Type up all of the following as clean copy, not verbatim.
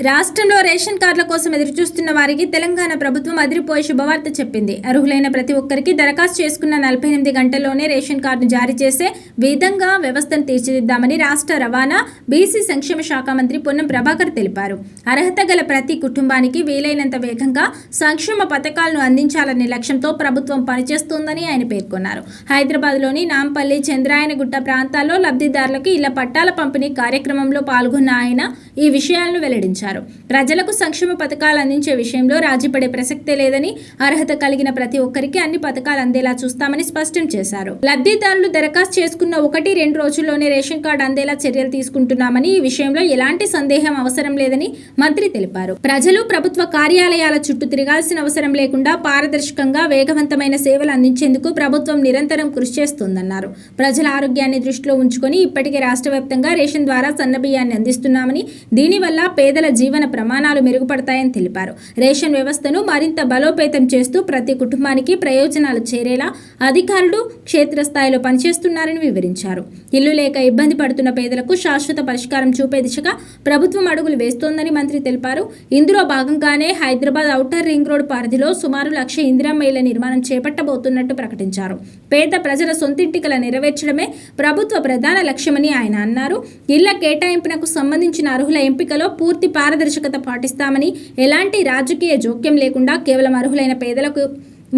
రాష్ట్రంలో రేషన్ కార్డుల కోసం ఎదురుచూస్తున్న వారికి తెలంగాణ ప్రభుత్వం అదిరిపోయే శుభవార్త చెప్పింది. అర్హులైన ప్రతి ఒక్కరికి దరఖాస్తు చేసుకున్న 48 గంటల్లోనే రేషన్ కార్డును జారీ చేసే విధంగా వ్యవస్థను తీర్చిదిద్దామని రాష్ట్ర రవాణా, బీసీ సంక్షేమ శాఖ మంత్రి పొన్నం ప్రభాకర్ తెలిపారు. అర్హత గల ప్రతి కుటుంబానికి వీలైనంత వేగంగా సంక్షేమ పథకాలను అందించాలనే లక్ష్యంతో ప్రభుత్వం పనిచేస్తోందని ఆయన పేర్కొన్నారు. హైదరాబాద్లోని నాంపల్లి, చంద్రాయనగుట్ట ప్రాంతాల్లో లబ్ధిదారులకు ఇళ్ల పట్టాల పంపిణీ కార్యక్రమంలో పాల్గొన్న ఆయన ఈ విషయాలను వెల్లడించారు. ప్రజలకు సంక్షేమ పథకాలు అందించే విషయంలో రాజీపడే ప్రసక్తే లేదని, అర్హత కలిగిన ప్రతి ఒక్కరికి అన్ని పథకాలు అందేలా చూస్తామని స్పష్టం చేశారు. లబ్ధిదారులు దరఖాస్తు చేసుకున్న 1-2 రోజుల్లోనే రేషన్ కార్డు అందేలా చర్యలు తీసుకుంటున్నామని, ఈ విషయంలో ఎలాంటి సందేహం అవసరం లేదని మంత్రి తెలిపారు. ప్రజలు ప్రభుత్వ కార్యాలయాల చుట్టూ తిరగాల్సిన అవసరం లేకుండా పారదర్శకంగా వేగవంతమైన సేవలు అందించేందుకు ప్రభుత్వం నిరంతరం కృషి చేస్తోందన్నారు. ప్రజల ఆరోగ్యాన్ని దృష్టిలో ఉంచుకొని ఇప్పటికే రాష్ట్ర వ్యాప్తంగా రేషన్ ద్వారా సన్నబియ్యాన్ని అందిస్తున్నామని, దీనివల్ల పేదల జీవన ప్రమాణాలు మెరుగుపడతాయని తెలిపారు. రేషన్ వ్యవస్థను మరింత బలోపేతం చేస్తూ ప్రతి కుటుంబానికి ప్రయోజనాలు చేరేలా అధికారులు క్షేత్రస్థాయిలో పనిచేస్తున్నారని వివరించారు. ఇల్లు లేక ఇబ్బంది పడుతున్న పేదలకు శాశ్వత పరిష్కారం చూపే దిశగా ప్రభుత్వం అడుగులు వేస్తోందని మంత్రి తెలిపారు. ఇందులో భాగంగానే హైదరాబాద్ ఔటర్ రింగ్ రోడ్ పరిధిలో సుమారు 1,00,000 ఇందిరమ్మ ఇళ్ల నిర్మాణం చేపట్టబోతున్నట్టు ప్రకటించారు. పేద ప్రజల సొంతింటికల నెరవేర్చడమే ప్రభుత్వ ప్రధాన లక్ష్యమని ఆయన అన్నారు. ఇళ్ల కేటాయింపునకు సంబంధించిన అర్హుల ఎంపికలో పూర్తి పారదర్శకత పాటిస్తామని, ఎలాంటి రాజకీయ జోక్యం లేకుండా కేవలం అర్హులైన పేదలకు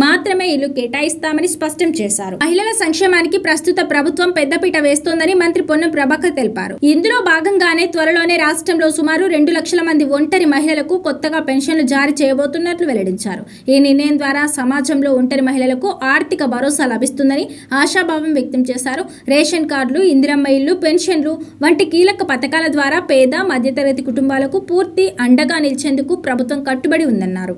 మాత్రమే ఇల్లు కేటాయిస్తామని స్పష్టం చేశారు. మహిళల సంక్షేమానికి ప్రస్తుత ప్రభుత్వం పెద్దపీట వేస్తోందని మంత్రి పొన్నం ప్రభాకర్ తెలిపారు. ఇందులో భాగంగానే త్వరలోనే రాష్ట్రంలో సుమారు 2 లక్షల మంది ఒంటరి మహిళలకు కొత్తగా పెన్షన్లు జారీ చేయబోతున్నట్లు వెల్లడించారు. ఈ నిర్ణయం ద్వారా సమాజంలో ఒంటరి మహిళలకు ఆర్థిక భరోసా లభిస్తుందని ఆశాభావం వ్యక్తం చేశారు. రేషన్ కార్డులు, ఇందిరమ్మ ఇల్లు, పెన్షన్లు వంటి కీలక పథకాల ద్వారా పేద, మధ్యతరగతి కుటుంబాలకు పూర్తి అండగా నిలిచేందుకు ప్రభుత్వం కట్టుబడి ఉందన్నారు.